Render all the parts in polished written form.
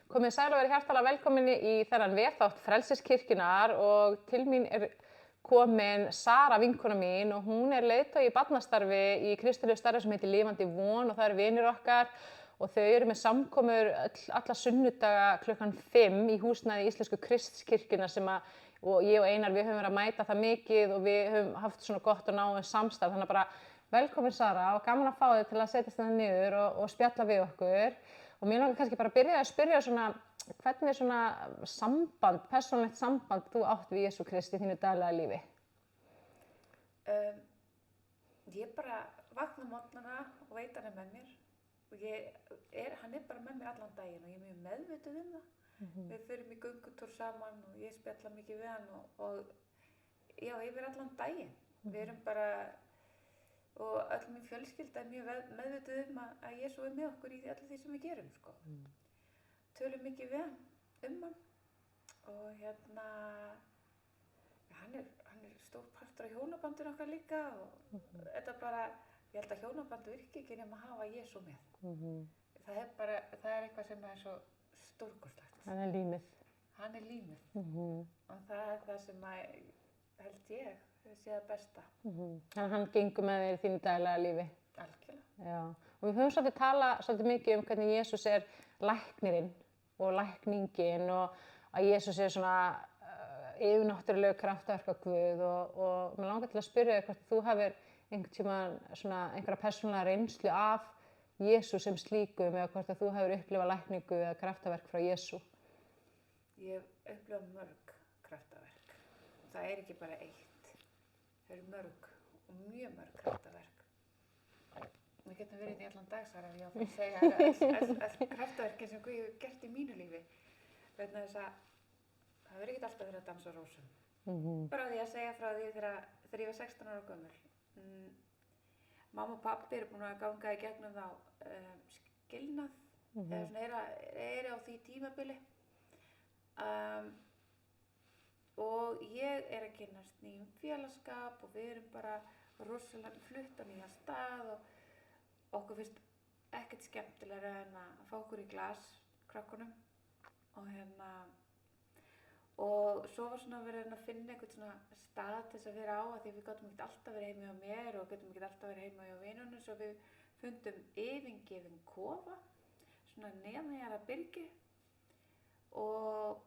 Komið sæl og verið hjartalega velkomin í þennan vefþátt Frelsiskirkjunnar og til mín komin Sara vinkona mín og hún leiðtogi í barnastarfi í kristilegu starfi sem heitir Lifandi von og það eru vinir okkar og þau eru með samkomur alla sunnudaga klukkan 5 í húsnæði Íslensku Kristkirkjunnar sem og ég og Einar við höfum verið að mæta það mikið og við höfum haft svona gott og náið samstarf þannig að bara velkomin Sara og gaman að fá þig til að setjast hérna niður og spjalla við okkur. Og mér langar kannski bara að byrja að spyrja svona, hvernig svona samband, persónulegt samband þú átt við Jesú Krist í þínu daglega lífi? Ég bara vakna á morgnana og veit hann með mér og hann bara með mér allan daginn og ég mjög meðvituð það. Við förum í göngutúr saman og ég spjalla mikið við hann og já, yfir allan daginn. Við erum bara og öll mín fjölskylda mjög meðvituð að Jesú með okkur í öllu því sem við gerum, sko. Tölum mikið við hann hann og hann stór partur af hjónabandinu okkar líka og þetta bara, ég held að hjónaband virki ekki nema að hafa Jesú með. Það eitthvað sem svo stórkostlegt. Hann límið. Hann límið og það það sem held ég sé það besta. Hann gengur með þér í þínu daglega lífi. Algjörlega. Já. Og við höfum talað mikið mikið hvernig Jesús læknirinn og lækningin og að Jesús svona yfirnáttúrulegur kraftaverk Guð og mig langar til að spyrja þig hvort þú hafir einhvern tímann svona einhverja persónulega reynslu af Jesú sem slíkum eða hvort að þú hafir upplifað lækningu eða kraftaverk frá Jesú. Ég hef upplifað mörg kraftaverk. Það ekki bara eitt. Það eru mörg og mjög mörg kraftaverk. Við getum verið í allan dag, Sara, ef ég á að segja öll kraftaverkin sem Guð hefur gert í mínu lífi. Vegna þess að það hefur ekkert alltaf verið að dansa á rósum. Bara því að segja frá því þegar ég var 16 ára gömul. Mamma og pabbi eru búin að ganga í gegnum þá skilnað, eða svona á því tímabili. Og ég að kynnast nýjum félagsskap og við erum bara rosalega flutt á nýjan stað og okkur finnst ekkert skemmtilegra en að fá okkur í glas, krakkunum. Og svo var svona verið að finna einhvern svona stað til þess að vera á að því við gátum ekkert alltaf verið heima hjá mér og gátum ekkert alltaf verið heima hjá vinunum svo við fundum yfirgefinn kofa, svona neðanjarðar byrgi og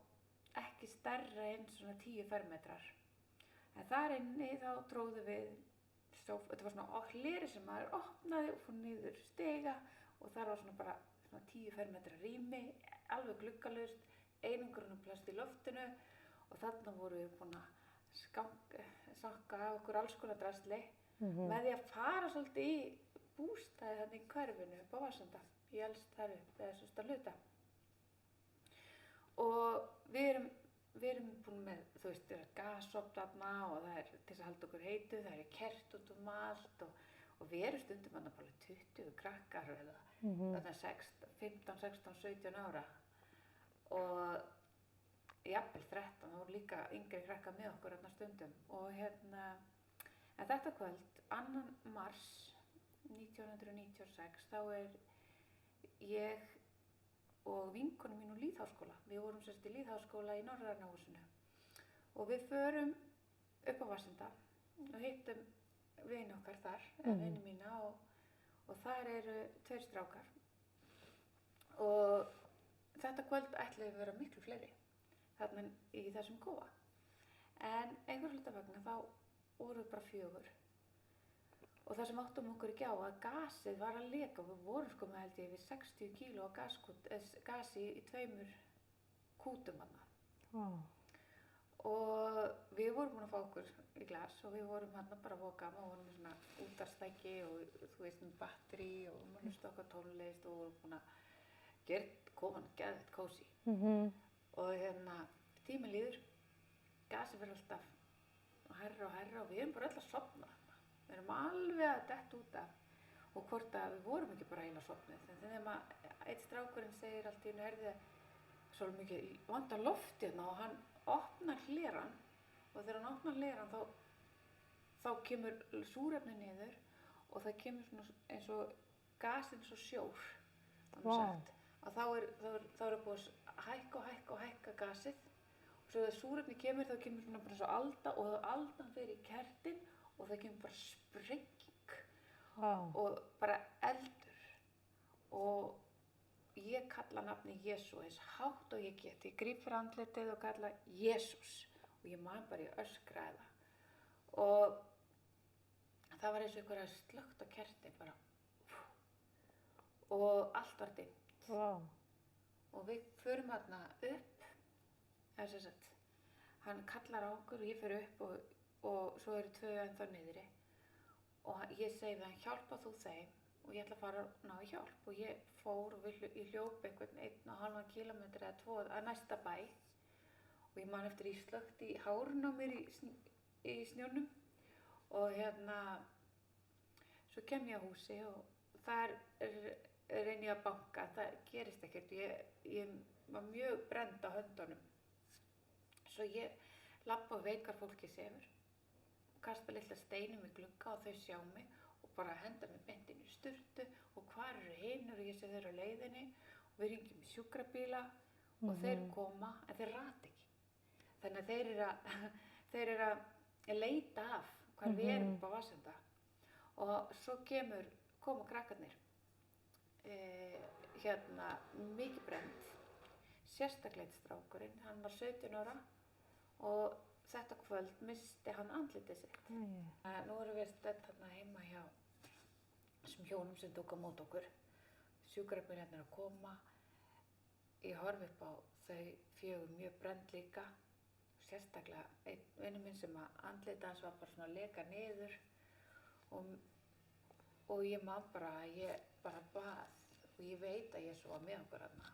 ekki stærra en svona 10 fermetrar. En þar inni þá tróðum við þetta var svona hleri sem maður opnaði og fór niður stiga og þar var svona bara svona 10 fermetra rými, alveg gluggalaust, einangrunarplast í loftinu og þarna vorum við búin að sakka af okkur alls konar drasli með því að fara svolítið í bústaði þarna í hverfinu upp á Varsenda, í elst þar upp, eða svona hluta. Og við erum búin með, þú veist, gasofn þarna og það til þess að halda okkur heitu, það kert út allt og við erum stundum bara 20 krakkar eða þarna 15, 16, 17 ára og jafnvel 13, það voru líka yngri krakkar með okkur þarna stundum og en þetta kvöld, 2. mars 1996, þá ég og vinkonu mín úr lýðháskóla. Við vorum sérst í lýðháskóla í Norræna húsinu og við förum upp á Varsenda og hittum vini okkar þar, eða vini mína og þar eru 2 strákar og þetta kvöld ætluðu við vera miklu fleiri þarna í þessum kofa en einhver hluta vegna þá voru við bara 4 og það sem áttum okkur ekki á að gasið var að leka og við vorum sko með held ég við 60 kíló af gasi í 2 kútum þarna. Og við vorum búin að fá okkur í glas og við vorum þarna bara að voka og vorum með svona útvarpstæki og þú veist með batteri og hlusta okkar tónlist og vorum búin að gera kofan geðveikt kósí. Og tíminn líður, gasið verður alltaf hærra og við erum bara öll að sofna. Við erum alveg að detta út af og hvort að við vorum ekki bara eiginlega sofnuð. En þegar einn strákurinn segir allt í einu herði svo mikið vantar loft hérna og hann opnar hlerann og þegar hann opnar hlerann þá kemur súrefni niður og það kemur svona eins og gas eins og sjór. Sagt. að þá er búið að hækka gasið og svo þegar súrefni kemur þá kemur svona bara svo alda og aldan fer í kertin og það kemur bara sprenging og bara eldur og ég kalla nafni Jesú eins hátt og ég get. Ég gríp fyrir andlitið og kalla Jesús og ég man bara ég öskraði það og það var eins og einhverja slökkt á kertin bara og allt var dimmt og við förum þarna upp eða sem sagt hann kallar á okkur og ég fer upp og svo eru 2 ennþá niðri og ég segi við hann hjálpa þú þeim og ég ætla að fara að ná í hjálp og ég fór og ég hljóp einhvern 1,5 kilometra eða 2 að næsta bæ og ég man eftir ég slökkt í hárun á mér í snjónum og svo kem ég á húsi og þar reyni ég að banka, það gerist ekkert, ég var mjög brennd á höndunum svo ég labba og veikar fólki sefur kasta litla steinum í glugga og þau sjá mig og bara henda mig beint inn í sturtu og hvar eru hinir og ég sé þeir á leiðinni og við ringjum í sjúkrabíla og þeir koma en þeir rata ekki þannig að þeir eru að leita af hvar við erum upp á Vatnsenda og svo koma krakkarnir mikið brennd sérstaklega einn strákurinn, hann var 17 ára og þetta kvöld missti hann andlitið sitt. Nú erum við stödd þarna heima hjá þessum hjónum sem tók á móti okkur. Sjúkrabílarnir að koma, ég horfi upp á þau 4 mjög brennd líka. Sérstaklega einn vinur minn sem að andlitið hans var bara svona að leka niður og ég man bara að ég bara bað og ég veit að Jesú var með okkur þarna.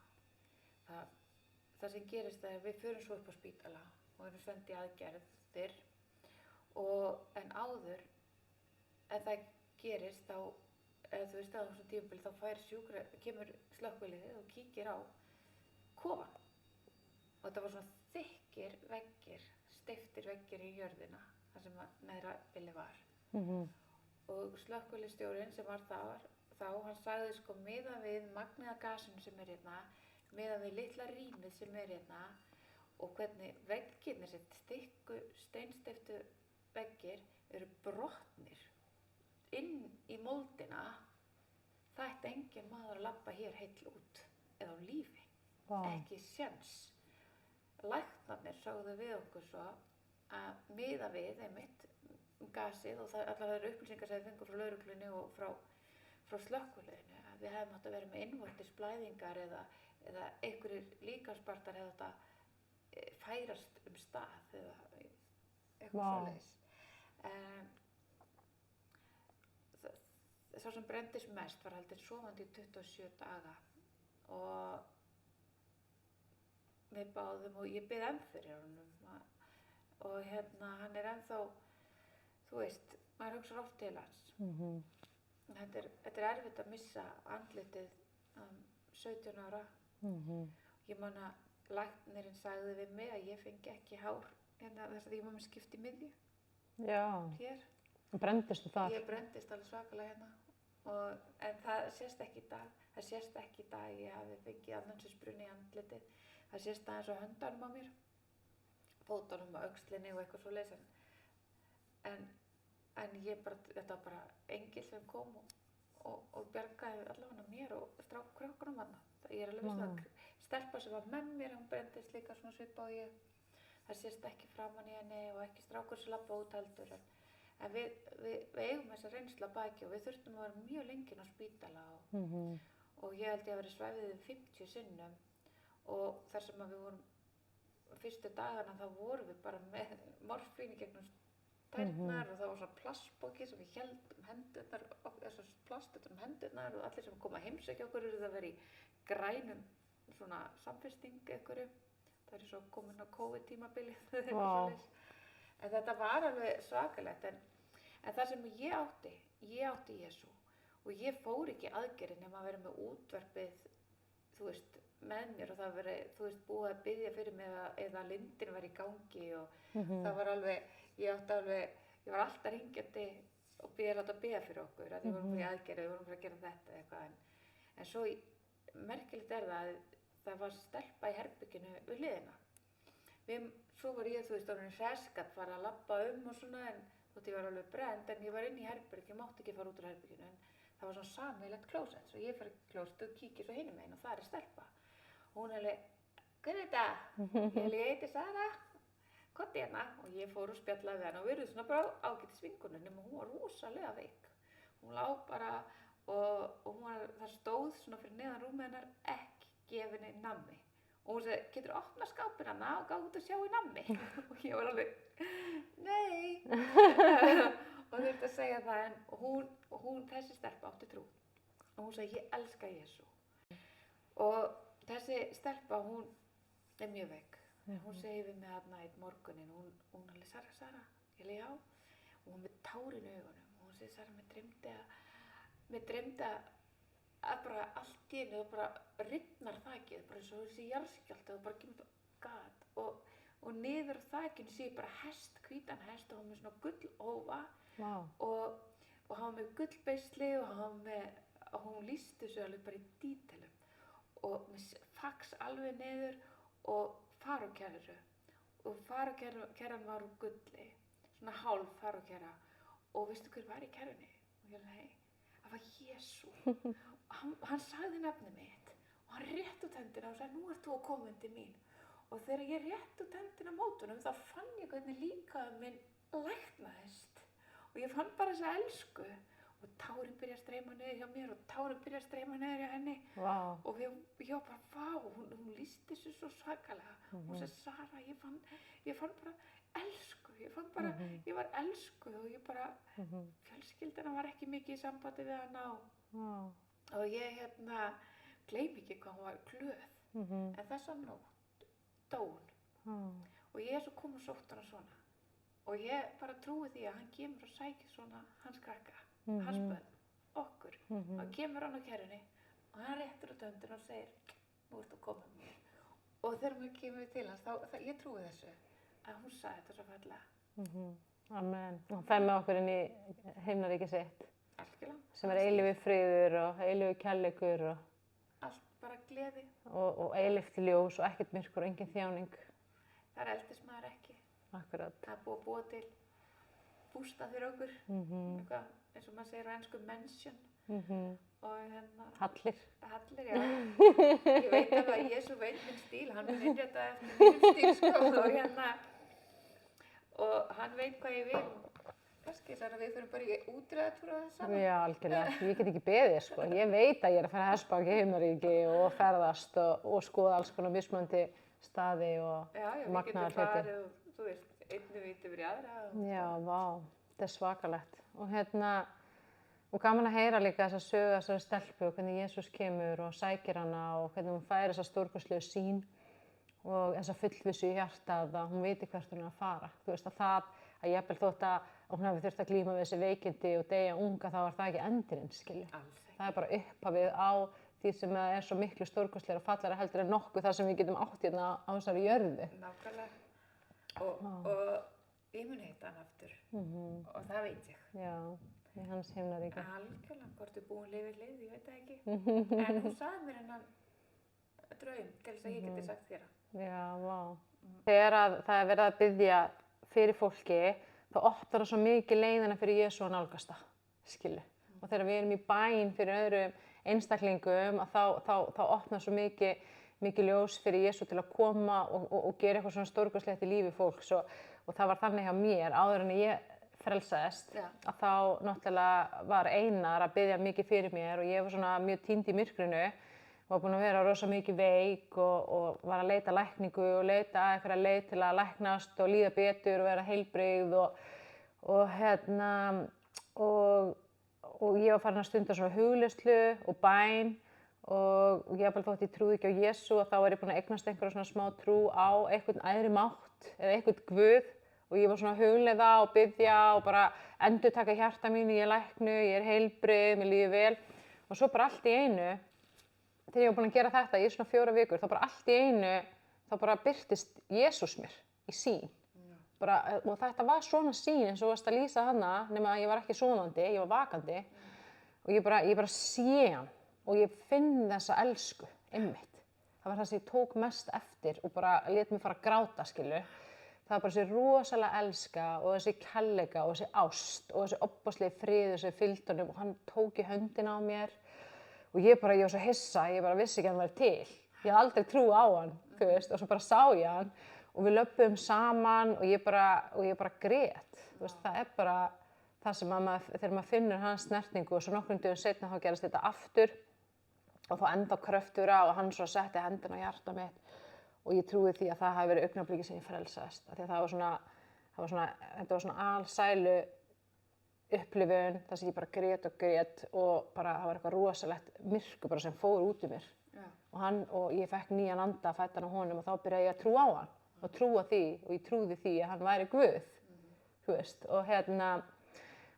Það sem gerist er að við förum svo upp á spítala og erum send í aðgerðir en áður ef það gerist þá eða þú veist að á þessum tímabili þá kemur slökkviliðið og kíkir á kofan og þetta var svona þykkir veggir, steyptir veggir í jörðina þar sem neðra bilið var og slökkviliðsstjórinn sem var þá hann sagði sko miðað við magnið af gasinu sem er hérna miðað við litla rýmið sem er hérna og hvernig veggirnir, þessi þykku steinsteyptu veggir eru brotnir inn í moldina það ætti enginn maður að labba hér heill út eða á lífi, ekki séns. Læknarnir sögðu við okkur svo að miða við einmitt gasið og allar þær upplýsingar sem við fengum frá lögreglunni og frá slökkviliðinu að við hefðum átt að vera með innvortis blæðingar eða einhverjir líkamspartar hefði átt að færast stað eða eitthvað svoleiðis. Sá sem brenndist mest var haldinn sofandi í 27 daga og við báðum og ég bið enn fyrir honum og hann er ennþá, þú veist, maður hugsar oft til hans. Þetta er erfitt að missa andlitið 17 ára. Ég man að læknirinn sagði við mig að ég fengi ekki hár þess að ég var með skipt í miðju. Hér. Brenndist þú þar? Ég brenndist alveg svakalega en það sést ekki í dag. Það sést ekki í dag ég hafi fengið annansisbruni í andlitið. Það sést aðeins á höndunum á mér, fótunum á öxlinni og eitthvað svoleiðis en ég bara, þetta var bara engill sem kom og bjargaði allavega mér og strákkrökkunum þarna. Ég er alveg viss að stelpa sem var með mér, hún brenndist líka svona svipað og ég. Það sést ekki framan í henni og ekki strákur sem labba út heldur en við eigum þessa reynslu að baki og við þurftum að vera mjög lengi á spítala og ég held ég að vera svæfið 50 sinnum og þar sem að við vorum fyrstu dagana þá vorum við bara með morfín í gegnum tærnar og það var svona plastpoki sem við héldum hendurnar, þessar plast utan hendurnar og allir sem kom að heimsækja okkur eru það að vera í grænum svona samfesting einhverju. Það er svo komin á COVID-tímabilið en þetta var alveg svakalegt en það sem ég átti Jesú og ég fór ekki aðgerðin nema að vera með útvarpið, þú veist, með mér og það verið, þú veist, búið að biðja fyrir mig eða lindin var í gangi og það var alveg, ég var alltaf hringjandi og láta biðja fyrir okkur að við vorum fyrir aðgerð, við vorum fyrir að gera þetta eitthvað en svo merkilegt það að það var stelpa í herberginu við hliðina. Svo var ég, þú veist, orðin hress, fara að labba og svona, en þótt ég var alveg brennd, en ég var inn í herbergi, mátti ekki fara út úr herberginu, en það var svona sameiginlegt klósett, svo ég fer í klósett og kíki svo hinum megin og það stelpa. Og hún alveg, hvað þetta? Ég heiti Sara, komdu hérna, og ég fór og spjallaði við hana og við erum svona bara ágætis vinkonur, nema hún var rosalega veik. Hún lá bara og það stóð svona fyrir neðan rúmið hennar, ekki gefinni nammi. Og hún sagði, getur þú opnað skápinn hana og gáðu út að sjá í nammi? Og ég var alveg, nei. Og þurfti að segja það, og hún, þessi stelpa átti trú. Og hún sagði, ég elska Jesú. Og þessi stelpa, hún mjög veik. Hún segir við mig þarna einn morguninn, hún alveg, Sara, ég leið á. Og hún með tárin í augunum. Og hún segir, Sara, mér dreymdi að bara allt í einu, það bara rifnar þakið, bara eins og þessi jarðskjálfti, það bara kemur gat. Og niður á þakinu sé ég bara hest, hvítan hest, og hann með svona gullófa. Wow. Og hann með gullbeisli og hún lýsti þessu alveg bara í dítelum. Og með fax alveg niður og farókerru. Og farókerran var úr gulli, svona hálf farókerra. Og veistu hver var í kerrunni? Og ég alveg, það var Jesú. Hann sagði nafnið mitt og hann rétt út hendina og sagði, nú ert þú að koma undir mín. Og þegar ég rétt út hendina á mótunum, þá fann ég hvernig líkaður minn læknaðist. Og ég fann bara þessa elsku. Og tárin byrja að streyma niður hjá mér og tárin byrja að streyma niður hjá henni. Wow. Og ég var bara, vá, hún lýsti þessu svo svakalega. Hún sagði, Sara, ég fann bara elsku. Ég fann bara, ég var elsku og ég bara, fjölskyldina var ekki mikið í sambandi við hana og ég gleymi ekki hvað hún var glöð. En þessa nótt dó hún. Og ég svo kom og sótt hana svona. Og ég bara trúi því að hann kemur og sækir svona hans krakka, hans börn, okkur. Og hann kemur hann á kerrunni og hann réttur út höndina og segir, nú ert þú að koma með mér. Og þegar maður kemur til hans, ég trúi þessu, að hún sagði þetta svo fallega. Amen. Og hann fer með okkur inn í himnaríki sitt. Algjörlega. Sem eilífur friður og eilífur kærleikur og allt bara gleði. Og eilíft ljós og ekkert myrkur og engin þjáning. Það eldist maður ekki. Akkurat. Það er búið að búa til bústað fyrir okkur. Eitthvað, eins og maður segir á ensku mansion. Og Hallir. Hallir, já. Ég veit alveg að Jesú veit minn stíl, hann mun innrétta eftir mínum stíl, sko. Og hann veit hvað ég vil. Kannski þess að við fyrir bara í útreðatúra það saman. Já, algjörlega. Ég get ekki beðið, sko. Ég veit að ég er að fara að hestbak í himnaríki og ferðast og skoða alls konar mismunandi staði og magnaðar hluti. Já, við getum farið og, þú veist, einnig viti yfir í aðra. Já, vá, þetta er svakalegt. Og gaman að heyra líka þessa sögu þessari stelpu og hvernig Jesús kemur og sækir hana og hvernig hún fær þessa stórkostlegu sýn og þessa fullvissu í hjartað að hún viti hvert hún er að fara. Þú veist að það að jafnvel þótt að hún hafi þurft að glíma við þessi veikindi og deyja unga, þá var það ekki endurinn, skilju. Það er bara upphafið á því sem er svo miklu stórkostlegra og fallegra heldur en nokkuð það sem við getum átt hérna á þessari jörðu. Nákvæmlega. Og ég mun heita hann aftur og það veit ég. Já, í hans himnaríki. Algjörlega, hvort við búum lifið lið, ég veit það ekki. En hún sagði mér hennan draum til þess að ég geti sagt þér. Já, vá. Þegar það er verið að biðja fyrir fólki, þá opnar það svo mikið leiðina fyrir Jesú að nálgast það, skilju. Og þegar við erum í bæn fyrir öðrum einstaklingum, þá opnar svo mikið ljós fyrir Jesú til að koma og gera eitthvað svona stórkostlegt í lífi fólks. Og það var þannig hjá mér, áður en ég frelsaðist, að þá náttúrulega var Einar að biðja mikið fyrir mér og ég var svona mjög týnd í myrkrinu. Var búin að vera rosa mikið veik og var að leita lækningu og leita einhverja leið til að læknast og líða betur og vera heilbrigð og ég var farin að stunda svona hugleiðslu og bæn og ég bara þótt ég trúði ekki á Jesú og þá var ég búin að eignast einhverja svona smá trú á einhvern æðri mátt eða einhvern guð og ég var svona að hugleiða og biðja og bara endurtaka hjarta mínu, ég er læknu, ég er heilbrigð, mér líður vel og svo bara allt í einu þegar ég var búin að gera þetta í svona 4 vikur, þá bara allt í einu, þá bara birtist Jesús mér í sýn. Og þetta var svona sýn eins og varst að lýsa hana, nema að ég var ekki sofandi, ég var vakandi. Og ég bara sé hann og ég finn þessa elsku, einmitt. Það var það sem ég tók mest eftir og bara lét mig fara að gráta, skilu. Það var bara þessi rosalega elska og þessi kærleika og þessi ást og þessi opboðslegi friður sem fylgdi honum og hann tók í höndina á mér og ég var svo hissa, ég bara vissi ekki að hann væri til. Ég hafði aldrei trú á hann, þú veist, og svo bara sá ég hann og við löbbuðum saman og ég bara grét. Þú veist, það er bara það sem þegar maður finnur hans snertingu og svo nokkrum dögum seinna þá gerist þetta aftur og þá ennþá kröftugri og hann svo setti hendina á hjartað mitt og ég trúi því að það hafi verið augnablikið sem ég frelsaðist. Af því að þetta var svona alsælu upplifun, þar sem ég bara grét og bara það var eitthvað rosalegt myrkur bara sem fór út í mér. Og ég fekk nýjan anda fæddan á honum og þá byrjaði ég að trúa á hann og trúa því og ég trúði því að hann væri Guð, þú veist,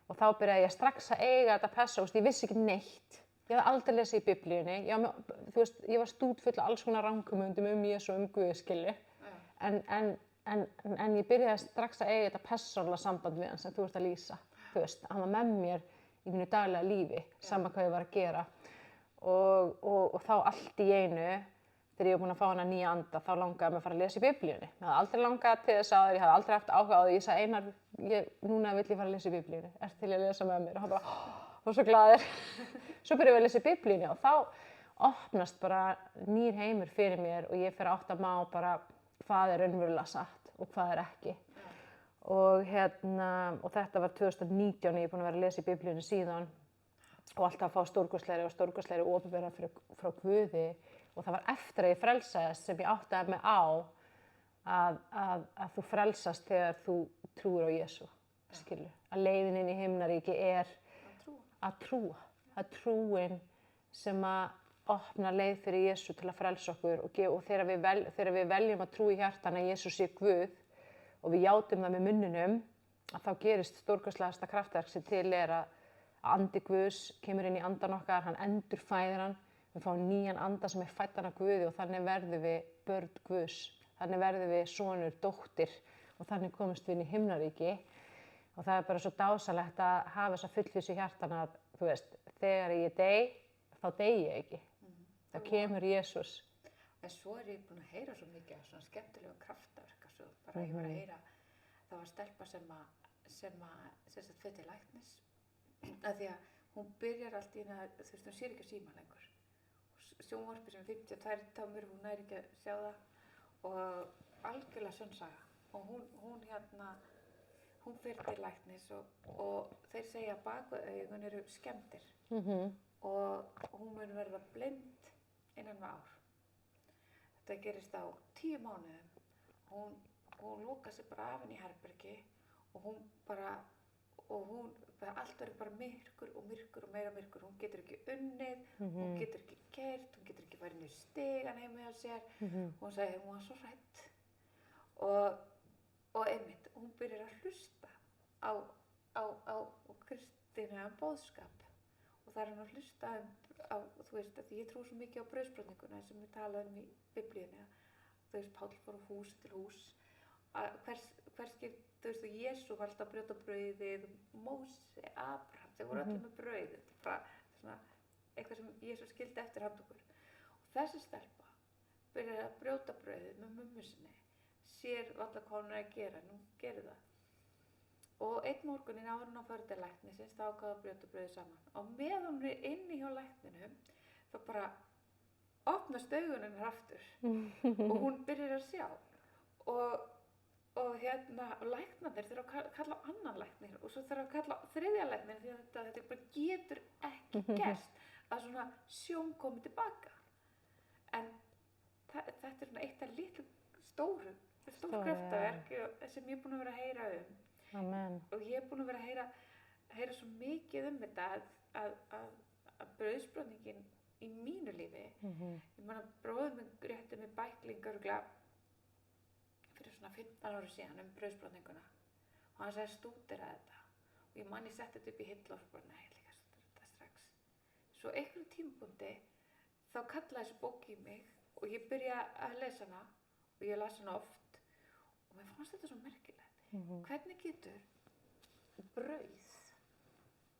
og þá byrjaði ég strax að eiga þetta persónu, ég vissi ekki neitt. Ég hafði aldrei lesið í Biblíunni, þú veist, ég var stútfull af alls konar ranghugmyndum Jesú, Guð, skilju. En ég byrjaði strax að eiga þetta persónulega samband við hann sem þú ert að lýsa. Þú veist, hann var með mér í mínu daglega lífi, sama hvað ég var að gera. Og þá allt í einu, þegar ég var búin að fá hana nýja anda, þá langaði mig að fara að lesa í Biblíunni. Ég hafði aldrei langað til þess áður, ég hafði aldrei haft áhuga á því. Ég sagði, Einar, núna vill ég fara að lesa í Biblíunni. Ertu til að lesa með mér? Og hann bara, var svo glaður. Svo byrjaði ég að lesa í Biblíunni og þá opnast bara nýr heimur fyrir mér og ég fer að átta mig á bara hvað er raunverulega satt og hvað er ekki. Og þetta var 2019, ég er búin að vera að lesa í Biblíunni síðan og alltaf að fá stórkostlegri opinberun frá Guði og það var eftir að ég frelsaðist sem ég áttaði mig á að þú frelsast þegar þú trúir á Jesú, skilur. Að leiðin inn í himnaríki er að trúa. Að trúin sem að opna leið fyrir Jesú til að frelsa okkur og þegar við veljum að trúa í hjartanu að Jesú sé Guð og við játum það með munninum að þá gerist stórkostlegasta kraftverk sem til er að andi Guðs kemur inn í andan okkar, hann endurfæðir hann, við fáum nýjan anda sem er fæddan af Guði og þannig verðum við börn Guðs, þannig verðum við sonur, dóttir og þannig komumst við inn í himnaríki og það er bara svo dásalegt að hafa þessa fullvissu í hjartanu að þú veist, þegar ég dey, þá dey ég ekki, þá kemur Jesús. En svo er ég búin að heyra svo mikið af svona skemmtilegum kraftaverka svo bara ég var að heyra, það var stelpa sem sagt fer til læknis af því að hún byrjar allt í einu þú veist, hún sér ekki að síma lengur. Sjónvarpið sem er 52 támur, hún næri ekki að sjá það og algjörlega sönn saga. Og hún fer til læknis og þeir segja að bakvið augun eru skemmdir og hún mun verða blind innan við ár. Þetta gerist á 10 mánuðum. Hún lokar sig bara af henni í herbergi og allt verður bara myrkur og meira myrkur. Hún getur ekki unnið, hún getur ekki keyrt, hún getur ekki farið niður stigann heima hjá sér. Hún sagði hún var svo hrædd. Og einmitt, hún byrjar að hlusta á kristilegan boðskap. Og það er hann að hlusta á, þú veist, að ég trúi svo mikið á brauðsbrotninguna sem við talaðum í Biblíunni. Þú veist, Páll fór frá húsi til hús. Hvers skipt, þú veist, Jesú var alltaf að brjóta brauðið, Móse, Abraham, þeir voru allir með brauðið. Bara svona eitthvað sem Jesú skildi eftir handa okkur. Og þessi stelpa byrjar að brjóta brauðið með mömmu sinni. Sér varla hvað hún er að gera, en hún gerir það. Og einn morguninn áður hún að fara til læknisins, þá ákvað að brjóta brauðið saman. Og með hún er inni hjá lækninum, þá bara opnast augun hennar aftur og hún byrjar að sjá. Og læknarnir þurfa að kalla á annan læknir og svo þurfa að kalla á þriðja læknir því að þetta bara getur ekki gerst að svona sjón komi tilbaka. En þetta er svona eitt af litlu stóru kraftaverk sem ég er búin að vera að heyra um. Amen. Og ég er búin að vera að heyra svo mikið þetta að brauðsbrotningin í mínu lífi. Ég man að bróðir minn rétti mig bækling örugglega fyrir svona 15 ára síðan brauðsbrotninguna og hann sagði stúdera þetta og ég man ég setti þetta upp í hillu og svo bara nei, líka stúdera þetta strax. Svo einhverjum tímapunkti þá kallaði þessi bók í mig og ég byrja að lesa hana og ég las hana oft og mér fannst þetta svo merkilegt. Hvernig getur brauð,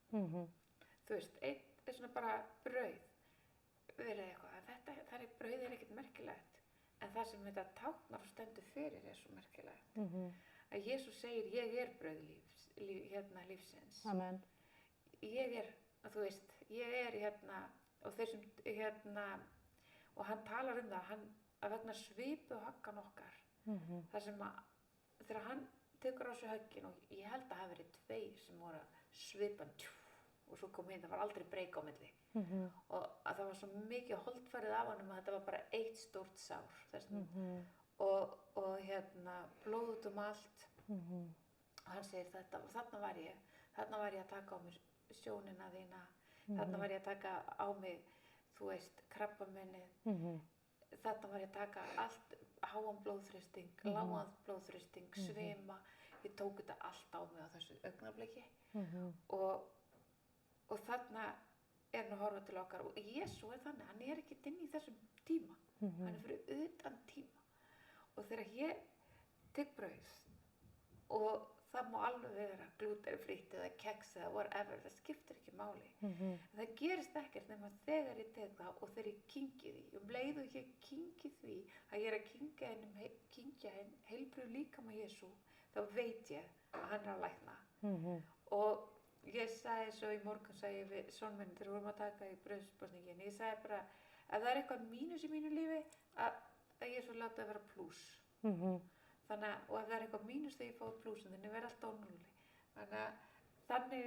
þú veist, eitt er svona bara brauð, verið eitthvað, það er brauð er ekkert merkilegt, en það sem þetta táknar og stendur fyrir er svo merkilegt. Að Jesús segir, ég er brauð lífsins. Amen. Ég er, þú veist, ég er og þeir sem, og hann talar það, að vegna svipu höggan okkar, þar sem þegar hann tekur á sig höggin, og ég held að hafi verið 2 sem voru að svipan, og svo kom það var aldrei breyk á milli, og að það var svo mikið holdfærið af honum að þetta var bara 1 stórt sár, og blóð út allt, og hann segir þarna var ég að taka á mér sjónina þína, þarna var ég að taka á mig, þú veist, krabbameinið, þarna var ég að taka allt, háan blóðþrýsting, lágan blóðþrýsting, svima, ég tók þetta allt á mig á þessu augnabliki, og þarna er hann að horfa til okkar, og Jesú er þannig, hann er ekkert inn í þessum tíma, hann er fyrir utan tíma, og þegar ég tek brauð, og það má alveg vera glútenfrítt eða keks eða whatever, það skiptir ekki máli. Það gerist ekkert nema þegar ég tek það og þegar ég kyngi því. Leið og ég kyngi því að ég er að kyngja heilbrigðum líkama Jesú, þá veit ég að hann er að lækna. Og ég sagði svo í morgun, sagði ég við son minn þegar við vorum að taka í brauðsbrotningin, ég sagði bara ef það er eitthvað mínus í mínu lífi, að Jesú láta það vera plús. Þannig að, og ef það er eitthvað mínus þegar ég fái plúsin, þannig verður alltaf á núlli. Þannig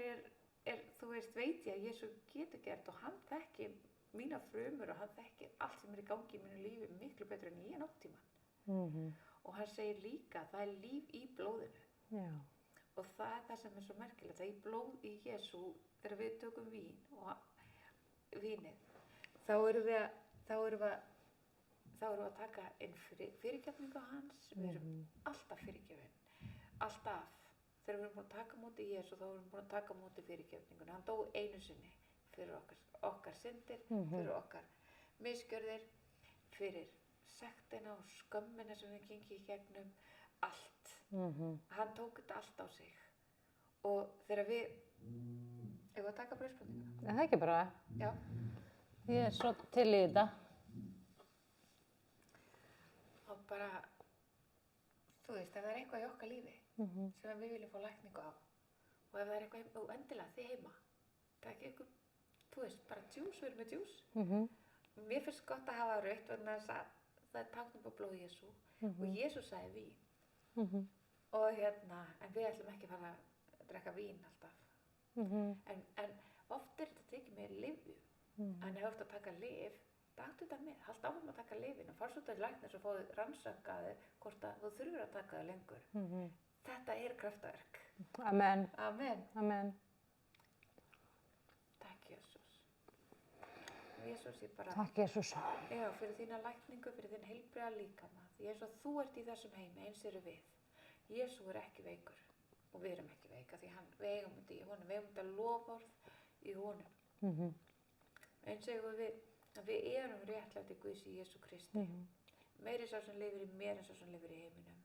er, þú veist, veit ég að Jesú getur gert, og hann þekkir mína frumur og hann þekkir allt sem er í gangi í mínu lífi miklu betur en ég nokkurn tímann. Og hann segir líka, það er líf í blóðinu. Og það er það sem er svo merkilegt, það er í blóð í Jesú, þegar við tökum vínið, þá erum við að taka inn fyrirgefningu hans, við erum alltaf fyrirgefin, alltaf. Þegar við erum búin að taka á móti Jesú, þá erum við búin að taka á móti fyrirgefninguna. Hann dó einu sinni fyrir okkar syndir, fyrir okkar misgjörðir, fyrir sektina og skömmina sem við gengum í gegnum, allt. Hann tók þetta allt á sig. Og þegar við að taka brauðsbrotninguna. Er það ekki bara? Já. Ég er svo til í þetta. Og bara, þú veist, ef það er eitthvað í okkar lífi sem við viljum fá lækningu á, og ef það er eitthvað endilega þið heima, það er ekki eitthvað, þú veist, bara djús, við erum með djús. Mér finnst gott að hafa rautt vegna þess að það er táknum á blóð Jesú, og Jesú sagði vín. Og en við ætlum ekki að fara að drekka vín alltaf. En oft er þetta tekið með lyfjum, en ef þú ert að taka lyf, taktu þetta með, haltu áfram að taka lyfin og farðu svo til læknis og fáðu rannsakaði hvort að þú þurfir að taka það lengur. Þetta er kraftaverk. Amen. Amen. Takk Jesús. Jesús, ég bara... Takk Jesús. Já, fyrir þína lækningu, fyrir þín heilbrigða líkama. Því eins og þú ert í þessum heimi, eins eru við. Jesú er ekki veikur og við erum ekki veika, því við eigum þetta í honum, við eigum þetta loforð í honum. Eins og við erum réttlæti Guðs í Jesú Kristi. Meiri sá sem lifir í mér en sá sem lifir í heiminum.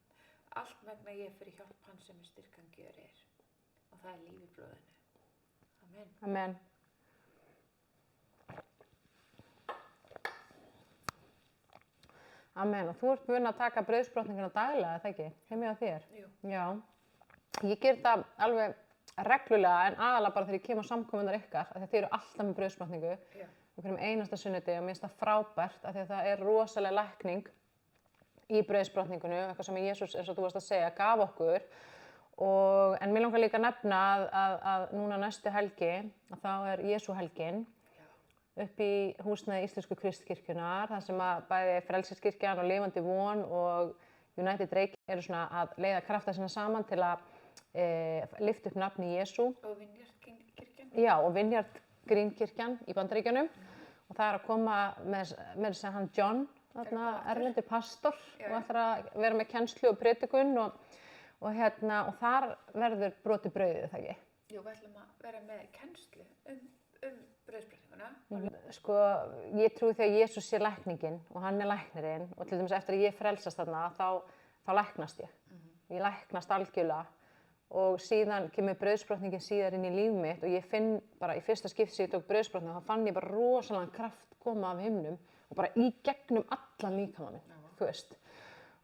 Allt megna ég fyrir hjálp hans sem styrkan gjörir. Og það er líf í blóðinu. Amen. Amen. Amen. Og þú ert búinn að taka brauðsbrotninguna daglega, er það ekki? Heimi á þér? Jú. Já. Ég ger það alveg reglulega, en aðalega bara þegar ég kem á samkomunnar ykkar, af því að þið eru alltaf með brauðsbrotningu. Já. Hverjum einasta sunnudegi, og mér finnst það frábært, af því að það er rosalega lækning í brauðsbrotningunni, eitthvað sem Jesús, eins og þú varst að segja, gaf okkur. En mér langar líka að nefna að núna næstu helgi, að þá er Jesú helgin upp í húsnæði Íslensku Kristkirkjunnar, þar sem að bæði Frelsiskirkjan og Lifandi von og United Reykjavík eru svona að leiða krafta sína saman til að lyfta upp nafni Jesú. Og Vineyardkirkjan. Já, og Vineyardkirkjan í Bandaríkjunum. Og það er að koma með þess að hann John, erlendur pastor, og ætlar að vera með kennslu og predikun og þar verður brotið brauðið, það ekki? Jú, við ætlum að vera með kennslu brauðsbrotninguna. Sko, ég trúi því að Jesús sé lækningin og hann er læknirinn, og til dæmis eftir að ég frelsast þarna, þá læknast ég. Ég læknast algjörlega, og síðan kemur brauðsbrotningin síðar inn í líf mitt, og ég finn bara í fyrsta skipti sem ég tók brauðsbrotningu, þá fann ég bara rosalega kraft koma af himnum og bara í gegnum allan líkamann, þú veist.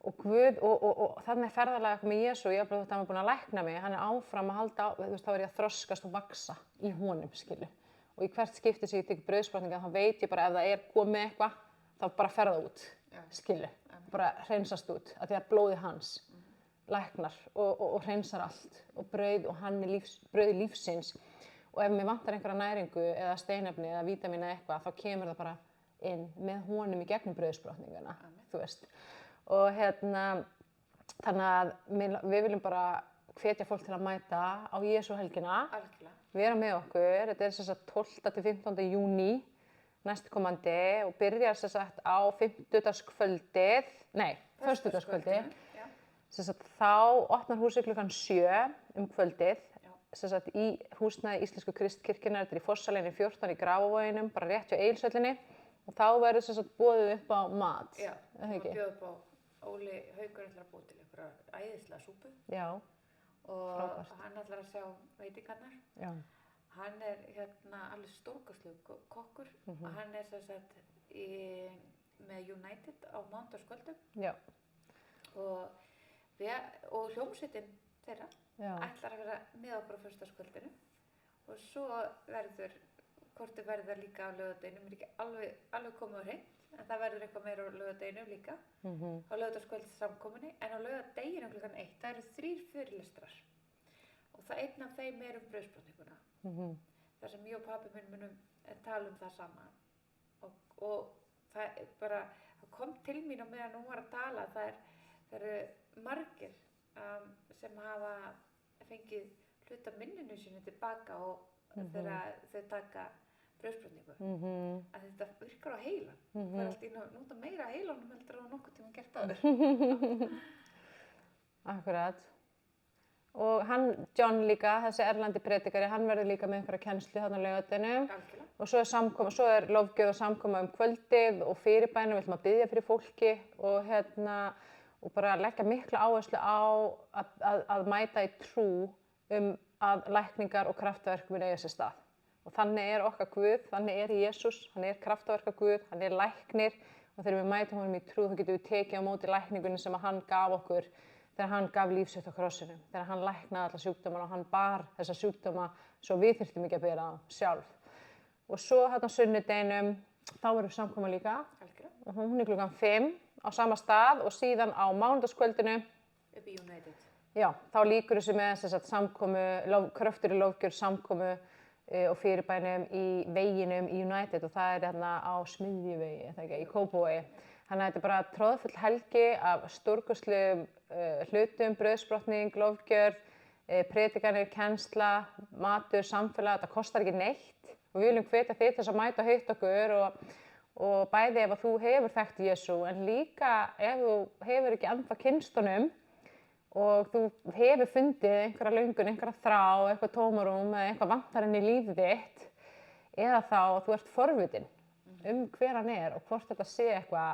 Og Guð, og þannig ferðalega með Jesú, ég þótt að hann var búinn að lækna mig, hann áfram að halda á, þú veist, þá ég að þroskast og vaxa í honum, skilu. Og í hvert skipti sem ég tek brauðsprotninga, þá veit ég bara ef það komið eitthvað, þá bara fer það út, skilu. Bara hreinsast út, af því að blóðið hans læknar og hreinsar allt. Og brauð, og hann brauð lífsins. Og ef mér vantar einhverja næringu eða steinefni eða vítamín eða eitthvað, þá kemur það bara inn með honum í gegnum brauðsprotninguna, þú veist. Og þannig að við viljum bara hvetja fólk til að mæta á Jesú helgina, vera með okkur. Þetta er sem sagt 12. til 15. júní næstkomandi og byrjar sem sagt á föstudagskvöldið. Sem sagt þá opnar húsið klukkan 7 kvöldið, sem sagt í húsnæði Íslensku Kristkirkjunnar, þetta er í Fossaleiðinni 14 í Grafarvoginum, bara rétt hjá Egilshöllinni. Og þá verður sem sagt boðið upp á mat. Já, það bjóð upp á Óli Haukur ætlar að búa til einhverja æðislega súpu. Já, og frábært. Hann ætlar að sjá veitingarnar. Já. Hann er alveg stórkostlegur kokkur. Hann er sem sagt með United á mánudagskvöldum. Já. Og hljómsveitin þeirra ætlar að vera með okkur á föstudagskvöldinu. Og svo verður, hvort þið verður líka á laugardeginum, er ekki alveg komið á hreint. En það verður eitthvað meira á laugardeginum líka, á laugardagskvölds samkomunni. En á laugardeginum klukkan 1, það eru 3 fyrirlestrar. Og það einn af þeim er brauðsprotninguna. Þar sem ég og pabbi minn munum tala það saman. Og það bara, það kom til mín á meðan hún var að tala, það eru margir sem hafa fengið hluta minninu sínu tilbaka og þegar þau taka brauðsprotningu. Að þetta virkar á heilan. Það er alltaf að nota meira á heilanum heldur en nokkuð tíma gert áður. Akkurat. Og John líka, þessi erlendi predikari, hann verður líka með einhverja kennslu þarna á laugardaginn. Og svo er lofgjöf og samkoma kvöldið og fyrirbænum, við ætlum að biðja fyrir fólki og bara leggja mikla áherslu á að mæta í trú að lækningar og kraftaverk muni eiga sér stað. Og þannig er okkar Guð, þannig er Jesús, hann er kraftaverka Guð, hann er læknir og þegar við mætum honum í trú þá getum við tekið á móti lækningunni sem hann gaf okkur þegar hann gaf líf sitt á krossinum, þegar hann læknaði alla sjúkdómana og hann bar þessa sjúkdóma svo við þurftum ekki að bera sjálf. Og svo þarna á sunnudeginum, þá verður samkoma líka og hún er klukkan 5 á sama stað og síðan á mánudagskvöldinu upp í United. Já, þá lýkur þessu með þess að samkomu, kröftur í lofgjörð samkomu og fyrirbænum í veginum í United og það er hérna á Smiðjuvegi, í Kópavogi. Þannig að þetta er bara troðfull helgi af stórkostlegum hlutum, brauðsprotning, lofgjörð, predikanir, kennsla, matur, samfélag, þetta kostar ekki neitt. Og við viljum hvetja þig til þess að mæta heitt okkur og bæði ef að þú hefur þekkt Jesú en líka ef þú hefur ekki ennþá kynnst honum og þú hefur fundið einhverja löngun, einhverja þrá, eitthvað tómarúm eða eitthvað vantar inn í lífið þitt eða þá að þú ert forvitin hver hann er og hvort þetta sé eitthvað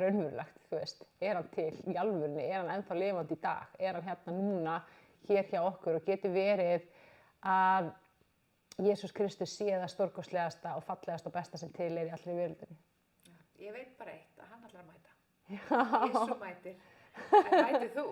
raunverulegt, þú veist, er hann til í alvörunni, er hann ennþá lifandi í dag, er hann hérna núna, hér hjá okkur og getur verið að Jesús Kristus sé það stórkostlegasta og fallegasta og besta sem til er í allri veröldinni. Ég veit bara eitt, að hann ætlar að mæta. Jesú mætir, en mætir þú?